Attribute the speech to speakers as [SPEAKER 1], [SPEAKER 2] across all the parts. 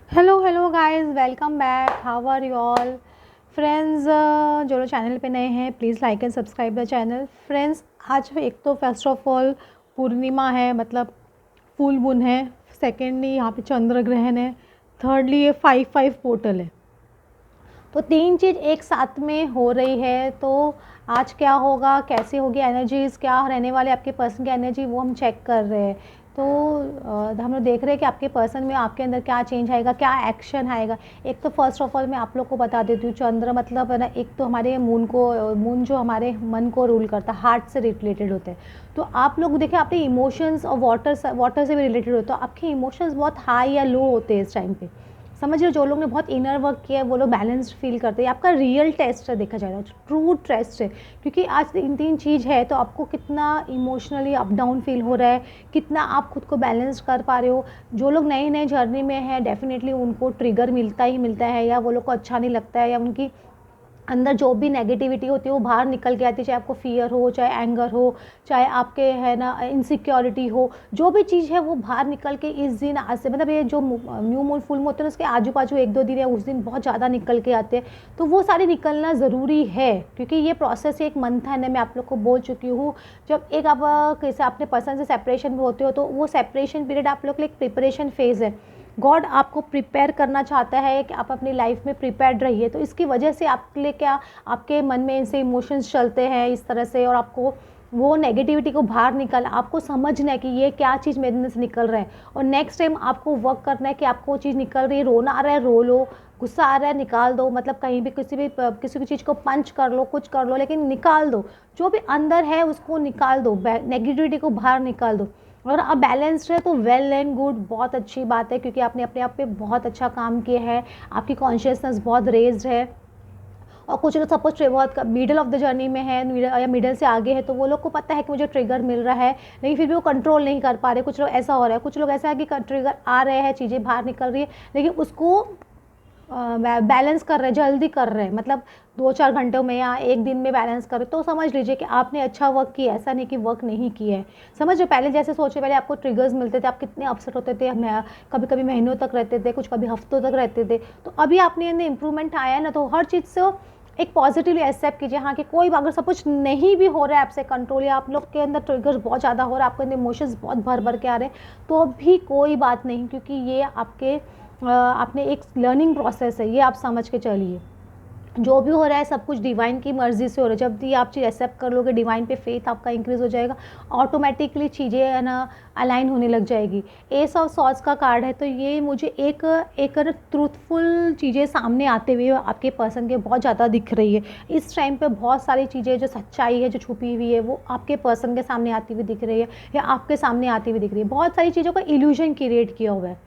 [SPEAKER 1] Hello guys, welcome back. How are you all friends? जो लोग channel पे नए हैं please like and subscribe the channel. Friends, आज एक तो फर्स्ट ऑफ ऑल पूर्णिमा है, मतलब फुल मून है। सेकेंडली यहाँ पे चंद्र ग्रहण है। थर्डली ये 5-5 पोर्टल है। तो तीन चीज़ एक साथ में हो रही है। तो आज क्या होगा, कैसे होगी एनर्जीज़, क्या रहने वाले आपके पर्सन की एनर्जी, वो हम चेक कर रहे हैं। तो हम लोग देख रहे हैं कि आपके पर्सन में आपके अंदर क्या चेंज आएगा, क्या एक्शन आएगा। एक तो फर्स्ट ऑफ ऑल मैं आप लोग को बता देती हूँ, चंद्र मतलब है ना, एक तो हमारे मून जो हमारे मन को रूल करता है, हार्ट से रिलेटेड होते हैं। तो आप लोग देखें, आपके इमोशंस और वाटर से भी रिलेटेड होते हैं। तो आपके इमोशंस बहुत हाई या लो होते हैं इस टाइम पे। समझ रहे हो? जो लोग ने बहुत इनर वर्क किया है वो लोग बैलेंस्ड फील करते हैं। आपका रियल टेस्ट है, देखा जाएगा ट्रू टेस्ट है, क्योंकि आज तीन चीज़ है। तो आपको कितना इमोशनली अप डाउन फील हो रहा है, कितना आप खुद को बैलेंस कर पा रहे हो। जो लोग नए नए जर्नी में हैं डेफिनेटली उनको ट्रिगर मिलता ही मिलता है, या वो लोग को अच्छा नहीं लगता है, या उनकी अंदर जो भी नेगेटिविटी होती है वो बाहर निकल के आती है। चाहे आपको फियर हो, चाहे एंगर हो, चाहे आपके है ना इनसिक्योरिटी हो, जो भी चीज़ है वो बाहर निकल के इस दिन आज से, मतलब ये जो न्यू मून फुल मून होते हैं उसके आजू बाजू 1-2 दिन है, उस दिन बहुत ज़्यादा निकल के आते हैं। तो वो सारे निकलना ज़रूरी है, क्योंकि ये प्रोसेस एक मंथन है। मैं आप लोग को बोल चुकी हूँ, जब एक आप कैसे अपने पर्सन से सेपरेशन में होते हो तो वो सेपरेशन पीरियड आप लोग के लिए एक प्रिपरेशन फेज़ है। गॉड आपको प्रिपेयर करना चाहता है कि आप अपनी लाइफ में प्रिपेयर्ड रहिए। तो इसकी वजह से आपके लिए क्या, आपके मन में ऐसे इमोशंस चलते हैं इस तरह से, और आपको वो नेगेटिविटी को बाहर आपको समझना है कि ये क्या चीज़ मेरे अंदर से निकल रहा है। और नेक्स्ट टाइम आपको वर्क करना है कि आपको वो चीज़ निकल रही है, रोना आ रहा है रो लो, गुस्सा आ रहा है निकाल दो, मतलब कहीं भी किसी भी चीज़ को पंच कर लो, कुछ कर लो, लेकिन निकाल दो। जो भी अंदर है उसको निकाल दो, नेगेटिविटी को बाहर निकाल दो। अगर आप बैलेंस्ड है तो वेल एंड गुड, बहुत अच्छी बात है, क्योंकि आपने अपने आप पे बहुत अच्छा काम किया है, आपकी कॉन्शियसनेस बहुत रेज्ड है। और कुछ लोग सपोज बहुत मिडल ऑफ द जर्नी में है, या मिडल से आगे है, तो वो लोग को पता है कि मुझे ट्रिगर मिल रहा है, लेकिन फिर भी वो कंट्रोल नहीं कर पा रहे। कुछ लोग ऐसा हो रहा है, कुछ लोग ऐसा है कि ट्रिगर आ रहे हैं, चीज़ें बाहर निकल रही है, लेकिन उसको बैलेंस कर रहे हैं, जल्दी कर रहे हैं, मतलब 2-4 घंटों में या एक दिन में बैलेंस कर रहे। तो समझ लीजिए कि आपने अच्छा वर्क किया, ऐसा नहीं कि वर्क नहीं किया है। समझ लो, पहले जैसे सोचे, पहले आपको ट्रिगर्स मिलते थे, आप कितने अपसेट होते थे, कभी कभी महीनों तक रहते थे, कुछ कभी हफ्तों तक रहते थे। तो अभी आपने अंदर इंप्रूवमेंट आया है ना, तो हर चीज़ से एक पॉजिटिवली एक्सेप्ट कीजिए। हाँ, कि कोई अगर सब कुछ नहीं भी हो रहा है आपसे कंट्रोल, या आप लोग के अंदर ट्रिगर्स बहुत ज़्यादा हो रहा है, आपके अंदर इमोशंस बहुत भर भर के आ रहे हैं, तो भी कोई बात नहीं, क्योंकि ये आपके आपने एक लर्निंग प्रोसेस है, ये आप समझ के चलिए। जो भी हो रहा है सब कुछ डिवाइन की मर्ज़ी से हो रहा है। जब भी आप चीज़ एक्सेप्ट कर लोगे, डिवाइन पे फेथ आपका इंक्रीज़ हो जाएगा, ऑटोमेटिकली चीज़ें है ना अलाइन होने लग जाएगी। एस ऑफ सॉर्ड्स का कार्ड है, तो ये मुझे एक एक ट्रूथफुल चीज़ें सामने आते हुए आपके पर्सन के बहुत ज़्यादा दिख रही है। इस टाइम पे बहुत सारी चीज़ें, जो सच्चाई है, जो छुपी हुई है, वो आपके पर्सन के सामने आती हुई दिख रही है, या आपके सामने आती हुई दिख रही है। बहुत सारी चीज़ों का इल्यूजन क्रिएट किया हुआ है।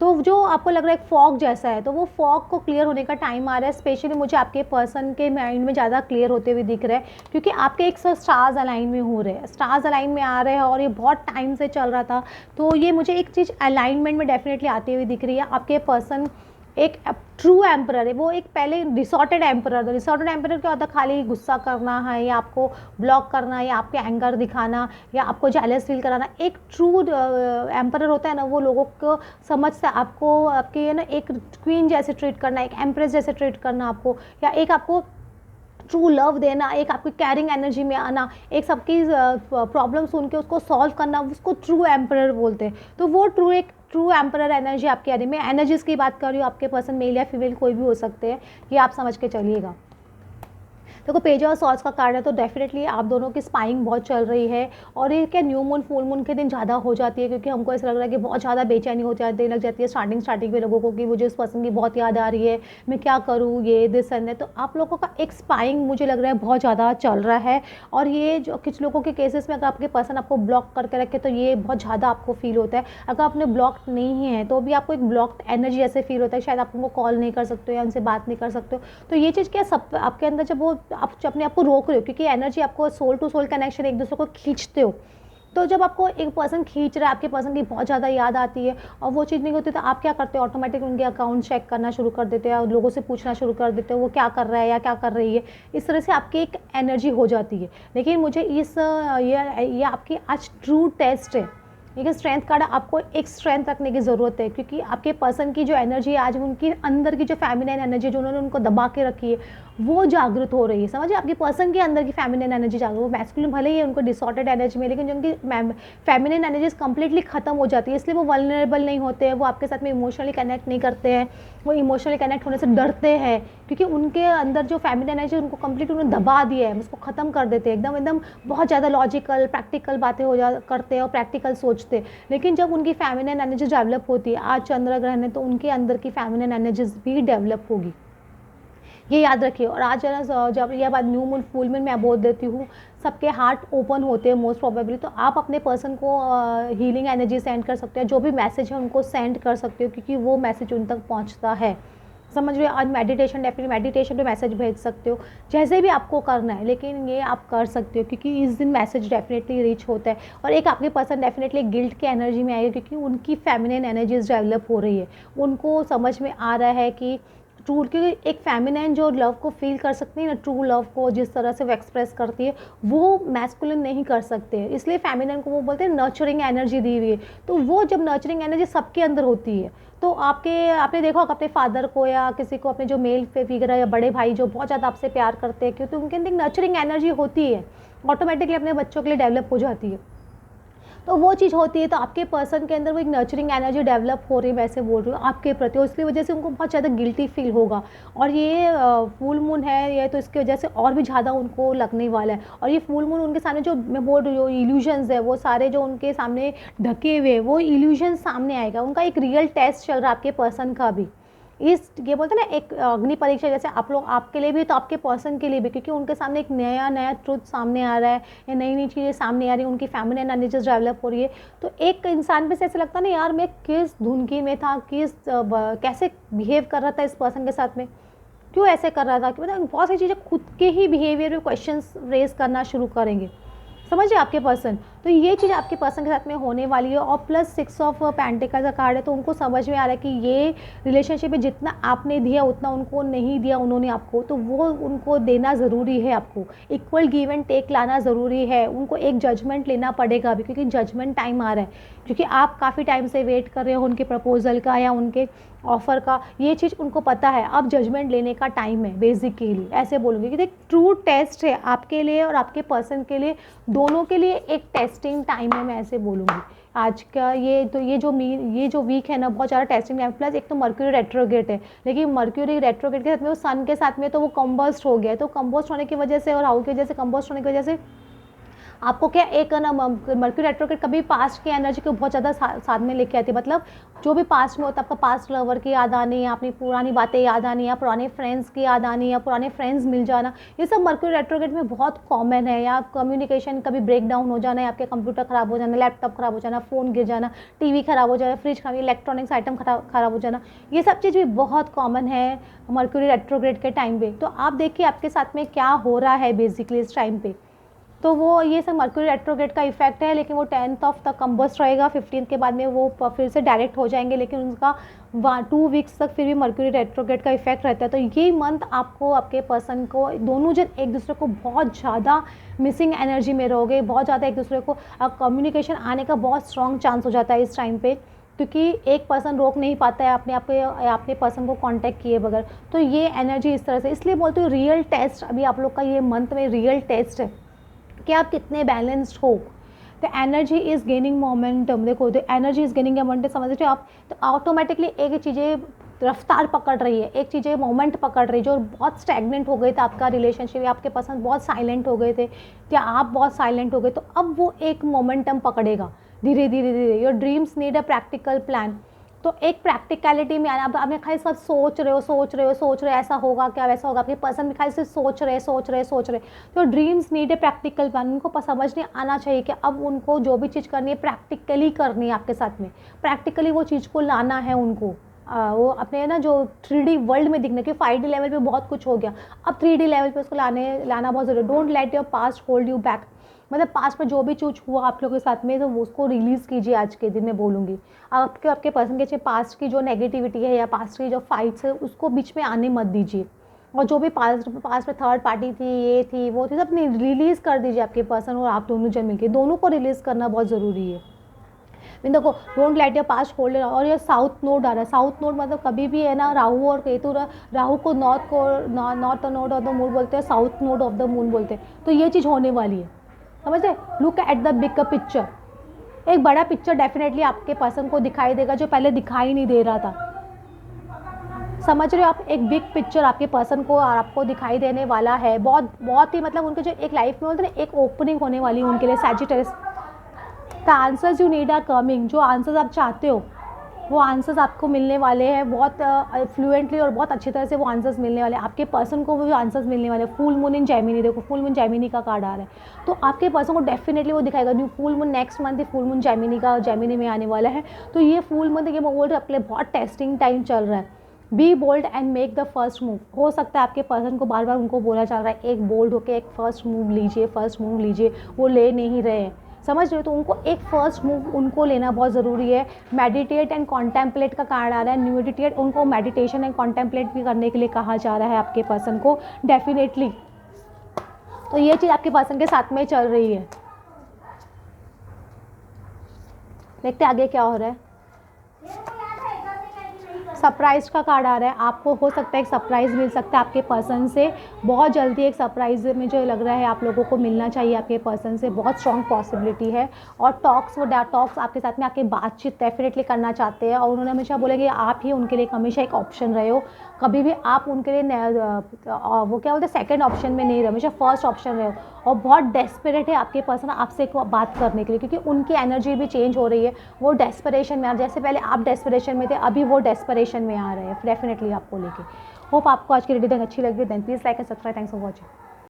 [SPEAKER 1] तो जो आपको लग रहा है एक फॉग जैसा है, तो वो फॉग को क्लियर होने का टाइम आ रहा है। स्पेशली मुझे आपके पर्सन के माइंड में ज़्यादा क्लियर होते हुए दिख रहा है, क्योंकि आपके एक स्टार्स अलाइन में हो रहे हैं, स्टार्स अलाइन में आ रहे हैं, और ये बहुत टाइम से चल रहा था। तो ये मुझे एक चीज़ अलाइनमेंट में डेफिनेटली आती हुई दिख रही है। आपके पर्सन एक ट्रू एम्परर है, वो एक पहले डिसॉर्टेड एम्परर था। डिसॉर्टेड एम्परर क्या होता है? खाली गुस्सा करना है, या आपको ब्लॉक करना, या आपके एंगर दिखाना, या आपको जेलस फील कराना। एक ट्रू एम्परर होता है ना, वो लोगों को समझता है, आपको आपके ना एक क्वीन जैसे ट्रीट करना, एक एम्प्रेस जैसे ट्रीट करना आपको, या एक आपको ट्रू लव देना, एक आपकी कैरिंग एनर्जी में आना, एक सबकी प्रॉब्लम सुन के उसको सॉल्व करना, उसको ट्रू एम्परर बोलते हैं। तो वो ट्रू एम्परर एनर्जी आपकी आ रही है। मैं एनर्जीज़ की बात कर रही हूँ, आपके पर्सन मेल या फीमेल कोई भी हो सकते हैं, ये आप समझ के चलिएगा। देखो, पेज और सॉर्ड्स का कार्ड है, तो डेफिनेटली आप दोनों की स्पाइंग बहुत चल रही है, और ये क्या न्यू मून फुल मून के दिन ज़्यादा हो जाती है, क्योंकि हमको ऐसा लग रहा है कि बहुत ज़्यादा बेचैनी हो जाती लग जाती है स्टार्टिंग में लोगों को, कि मुझे उस पर्सन की बहुत याद आ रही है, मैं क्या करूँ, ये दिस एंड दैट। तो आप लोगों का एक स्पाइंग मुझे लग रहा है बहुत ज़्यादा चल रहा है। और ये जो कुछ लोगों के केसेस में अगर आपके पर्सन आपको ब्लॉक करके रखे, तो ये बहुत ज़्यादा आपको फील होता है। अगर आपने ब्लॉक नहीं है तो भी आपको एक ब्लॉक एनर्जी जैसे फील होता है, शायद आप उनको कॉल नहीं कर सकते हो, या उनसे बात नहीं कर सकते हो। तो ये चीज़ क्या, सब आपके अंदर जब वो आप अपने आप को रोक रहे हो, क्योंकि एनर्जी आपको सोल टू सोल कनेक्शन, एक दूसरे को खींचते हो। तो जब आपको एक पर्सन खींच रहा है, आपके पर्सन की बहुत ज़्यादा याद आती है, और वो चीज़ नहीं होती, तो आप क्या करते हो? ऑटोमेटिक उनके अकाउंट चेक करना शुरू कर देते हो, लोगों से पूछना शुरू कर देते हो वो क्या कर रहा है या क्या कर रही है। इस तरह से आपकी एक एनर्जी हो जाती है। लेकिन मुझे ये आपकी आज ट्रू टेस्ट है, देखिए स्ट्रेंथ कार्ड, आपको एक स्ट्रेंथ रखने की ज़रूरत है, क्योंकि आपके पर्सन की जो एनर्जी है आज उनकी अंदर की जो फेमिनिन एनर्जी जो उन्होंने उनको दबा के रखी है वो जागृत हो रही है। समझिए, आपके पर्सन के अंदर की फेमिनिन एनर्जी जागृत, वो मैस्कुलिन भले ही है, उनको डिसऑर्डर्ड एनर्जी में, लेकिन जो उनकी फेमिनिन एनर्जी कंप्लीटली खत्म हो जाती है, इसलिए वो वल्नरेबल नहीं होते हैं, वो आपके साथ में इमोशनली कनेक्ट नहीं करते हैं, वो इमोशनली कनेक्ट होने से डरते हैं, क्योंकि उनके अंदर जो फेमिनिन एनर्जी उनको कंप्लीट उन्होंने दबा दिया है, उसको ख़त्म कर देते हैं, एकदम एकदम बहुत ज़्यादा लॉजिकल प्रैक्टिकल बातें करते हैं और प्रैक्टिकल सोचते। लेकिन जब उनकी फेमिनिन एनर्जी डेवलप होती है, आज चंद्र ग्रहण है तो उनके अंदर की फेमिनिन एनर्जीज भी डेवलप होगी, ये याद रखिए। और आज जब यह बात न्यू मून फुल मून मैं बोल देती हूँ, सबके हार्ट ओपन होते हैं मोस्ट प्रोबेबली, तो आप अपने पर्सन को हीलिंग एनर्जी सेंड कर सकते हैं, जो भी मैसेज है उनको सेंड कर सकते हो, क्योंकि वो मैसेज उन तक पहुँचता है। समझ रहे हो, आज मेडिटेशन, डेफिनेटली मेडिटेशन पे मैसेज भेज सकते हो, जैसे भी आपको करना है, लेकिन ये आप कर सकते हो क्योंकि इस दिन मैसेज डेफिनेटली रीच होता है। और एक आपके पर्सन डेफिनेटली गिल्ट की एनर्जी में आएगी, क्योंकि उनकी फेमिनिन एनर्जीज डेवलप हो रही है, उनको समझ में आ रहा है कि ट्रू, क्योंकि एक फेमिनिन जो लव को फील कर सकती है ना, ट्रू लव को जिस तरह से वो एक्सप्रेस करती है वो मैस्कुलिन नहीं कर सकते, इसलिए फेमिनिन को वो बोलते हैं नर्चरिंग एनर्जी दी हुई है। तो वो जब नर्चरिंग एनर्जी सबके अंदर होती है, तो आपने देखा होगा अपने फादर को या किसी को, अपने जो मेल फिगर है या बड़े भाई जो बहुत ज़्यादा आपसे प्यार करते हैं, क्योंकि उनके अंदर नर्चरिंग एनर्जी होती है, ऑटोमेटिकली अपने बच्चों के लिए डेवलप हो जाती है, तो वो चीज़ होती है। तो आपके पर्सन के अंदर वो एक नर्चरिंग एनर्जी डेवलप हो रही है, वैसे बोल रही हूँ आपके प्रति, उसकी वजह से उनको बहुत ज़्यादा गिल्टी फील होगा। और ये फुल मून है ये, तो इसकी वजह से और भी ज़्यादा उनको लगने वाला है। और ये फुल मून उनके सामने जो मैं बोल रही हूँ इल्यूजन्स है, वो सारे जो उनके सामने ढके हुए वो इल्यूजन सामने आएगा, उनका एक रियल टेस्ट चल रहा है आपके पर्सन का भी। इस ये बोलते हैं ना एक अग्नि परीक्षा, जैसे आप लोग, आपके लिए भी तो आपके पर्सन के लिए भी, क्योंकि उनके सामने एक नया नया ट्रुथ सामने आ रहा है या नई नई चीज़ें सामने आ रही हैं, उनकी फेमिनिन एनर्जीज डेवलप हो रही है। तो एक इंसान पे से ऐसा लगता है ना, यार मैं किस धुनकी में था, कैसे बिहेव कर रहा था इस पर्सन के साथ में, क्यों ऐसे कर रहा था, कि मतलब बहुत सारी चीज़ें खुद के ही बिहेवियर में क्वेश्चन रेज करना शुरू करेंगे। समझिए आपके पर्सन, तो ये चीज़ आपके पर्सन के साथ में होने वाली है। और प्लस 6 ऑफ पेंटिकल का कार्ड है, तो उनको समझ में आ रहा है कि ये रिलेशनशिप में जितना आपने दिया उतना उनको नहीं दिया उन्होंने आपको, तो वो उनको देना ज़रूरी है, आपको इक्वल गिव एंड टेक लाना ज़रूरी है। उनको एक जजमेंट लेना पड़ेगा अभी, क्योंकि जजमेंट टाइम आ रहा है, क्योंकि आप काफ़ी टाइम से वेट कर रहे हो उनके प्रपोजल का या उनके ऑफ़र का, ये चीज़ उनको पता है, अब जजमेंट लेने का टाइम है बेसिकली, ऐसे बोलूँगी कि एक ट्रू टेस्ट है आपके लिए और आपके पर्सन के लिए, दोनों के लिए एक टेस्टिंग टाइम है, मैं ऐसे बोलूँगी। आज का ये जो वीक है ना, बहुत ज़्यादा टेस्टिंग टाइम, प्लस एक तो मर्क्यूरी रेट्रोग्रेड है, लेकिन मर्क्यूरी रेट्रोग्रेड के साथ में वो सन के साथ में तो वो कंबस्ट हो गया है, तो कंबस्ट होने की वजह से और राहु की वजह से, कंबस्ट होने की वजह से आपको क्या एक ना मर्क्यूरी रेट्रोग्रेड कभी पास्ट की एनर्जी को बहुत ज़्यादा साथ में लेके आती है, मतलब जो भी पास्ट में होता है, आपका पास्ट लवर की याद आनी या अपनी पुरानी बातें याद आनी या पुराने फ्रेंड्स की याद आनी या पुराने फ्रेंड्स मिल जाना, ये सब मर्क्यूरी रेट्रोग्रेड में बहुत कॉमन है। या कम्युनिकेशन कभी ब्रेक डाउन हो जाना, या आपके कंप्यूटर ख़राब हो जाना, लैपटॉप ख़राब हो जाना, फ़ोन गिर जाना, टीवी ख़राब हो जाना, फ्रिज खराब, इलेक्ट्रॉनिक्स आइटम ख़राब हो जाना, ये सब चीज़ भी बहुत कॉमन है मर्क्यूरी रेट्रोग्रेड के टाइम पे। तो आप देखिए आपके साथ में क्या हो रहा है बेसिकली इस टाइम पे, तो वो ये सब मर्क्यूरी रेट्रोग्रेड का इफेक्ट है, लेकिन वो 10th ऑफ तक कंबस्ट रहेगा, 15th के बाद में वो फिर से डायरेक्ट हो जाएंगे, लेकिन उनका 2 वीक्स तक फिर भी मर्क्यूरी रेट्रोग्रेड का इफेक्ट रहता है। तो ये मंथ आपको, आपके पर्सन को, दोनों जन एक दूसरे को बहुत ज़्यादा मिसिंग एनर्जी में रहोगे, बहुत ज़्यादा एक दूसरे को कम्युनिकेशन आने का बहुत स्ट्रॉन्ग चांस हो जाता है इस टाइम पे, क्योंकि एक पर्सन रोक नहीं पाता है अपने पर्सन को कांटेक्ट किए बगैर। तो ये एनर्जी इस तरह से, इसलिए बोलती हूँ रियल टेस्ट अभी आप लोग का ये मंथ में रियल टेस्ट है कि आप कितने बैलेंस्ड हो। The energy is gaining momentum, देखो the energy is gaining momentum, समझ रहे हो आप, तो ऑटोमेटिकली एक चीज़ें रफ्तार पकड़ रही है, एक चीज़ें मोमेंट पकड़ रही है। जो बहुत स्टैग्नेंट हो गए थे आपका रिलेशनशिप, या आपके पर्सन बहुत साइलेंट हो गए थे या आप बहुत साइलेंट हो गए, तो अब वो एक मोमेंटम पकड़ेगा धीरे धीरे धीरे। Your dreams need a practical plan, तो एक प्रैक्टिकलिटी में आना। अब आपने खाली सब सोच रहे हो ऐसा होगा क्या, वैसा होगा, आपके पर्सन में खाली से सोच रहे। तो dreams need a practical plan, उनको समझने आना चाहिए कि अब उनको जो भी चीज़ करनी है प्रैक्टिकली करनी है, आपके साथ में प्रैक्टिकली वो चीज़ को लाना है उनको। वो अपने ना जो 3D वर्ल्ड में दिखने के 5D लेवल पे बहुत कुछ हो गया, अब 3D लेवल पे उसको लाना बहुत ज़रूरी है। Don't let your past hold you back, मतलब पास्ट में जो भी चीज़ हुआ आप लोगों के साथ में, तो उसको रिलीज़ कीजिए आज के दिन में बोलूँगी। आपके पर्सन के पास्ट की जो नेगेटिविटी है या पास्ट की जो फाइट्स है उसको बीच में आने मत दीजिए, और जो भी पास्ट में थर्ड पार्टी थी, ये थी वो थी, सब रिलीज़ कर दीजिए। आपके पर्सन और आप दोनों जन मिलकर दोनों को रिलीज़ करना बहुत ज़रूरी है। मीन देखो don't let your past hold you. और ये साउथ नोड आ रहा है, साउथ नोड मतलब कभी भी है ना, राहु और केतु, राहु को north node of the moon बोलते हैं, south node of the moon बोलते हैं। तो ये चीज़ होने वाली है, समझे। Look at the big picture, एक बड़ा पिक्चर डेफिनेटली आपके पर्सन को दिखाई देगा जो पहले दिखाई नहीं दे रहा था, समझ रहे हो आप। एक बिग पिक्चर आपके पर्सन को और आपको दिखाई देने वाला है, बहुत बहुत ही मतलब उनके जो एक लाइफ में बोलते हैं एक ओपनिंग होने वाली है उनके लिए। Sagittarius, the answers you need are coming, जो आंसर्स आप चाहते हो वो आंसर्स आपको मिलने वाले हैं, बहुत फ्लुएंटली और बहुत अच्छी तरह से वो आंसर्स मिलने वाले हैं आपके पर्सन को, वो आंसर्स मिलने वाले हैं। फुल मून इन जेमिनी, देखो फुल मून जेमिनी का कार्ड आ रहा है, तो आपके पर्सन को डेफिनेटली वो दिखाएगा। New full moon next month, full moon Gemini का, जेमिनी में आने वाला है। तो ये फुल मून देखिए, मैं बोल रही हूँ अपने बहुत टेस्टिंग टाइम चल रहा है। Be bold and make the first move. हो सकता है आपके पर्सन को बार बार उनको बोला चल रहा है एक बोल्ड होकर एक फर्स्ट मूव लीजिए, फर्स्ट मूव लीजिए, वो ले नहीं रहे हैं, समझ रहे हो। तो उनको एक फर्स्ट मूव उनको लेना बहुत ज़रूरी है। मेडिटेट एंड कॉन्टेम्पलेट का कार्ड आ रहा है, मेडिटेट, उनको मेडिटेशन एंड कॉन्टेम्पलेट भी करने के लिए कहा जा रहा है आपके पर्सन को डेफिनेटली। तो ये चीज़ आपके पर्सन के साथ में चल रही है। देखते आगे क्या हो रहा है। सरप्राइज का कार्ड आ रहा है, आपको हो सकता है एक सरप्राइज़ मिल सकता है आपके पर्सन से बहुत जल्दी। एक सरप्राइज़ में जो लग रहा है आप लोगों को मिलना चाहिए आपके पर्सन से, बहुत स्ट्रॉन्ग पॉसिबिलिटी है। और टॉक्स, वो टॉक्स आपके साथ में आके बातचीत डेफिनेटली करना चाहते हैं, और उन्होंने हमेशा बोलेंगे आप ही उनके लिए हमेशा एक ऑप्शन रहे हो, कभी भी आप उनके लिए वो क्या बोलते हैं सेकंड ऑप्शन में नहीं रहे, हमेशा फर्स्ट ऑप्शन रहे हो। और बहुत डेस्परेट है आपके पर्सन आपसे बात करने के लिए, क्योंकि उनकी एनर्जी भी चेंज हो रही है, वो डेस्परेशन में आ, जैसे पहले आप डेस्परेशन में थे अभी वो डेस्परेशन में आ रहे हैं डेफिनेटली आपको लेके। होप आपको आज की रीडिंग अच्छी लगी, then please like and subscribe. Thanks for watching.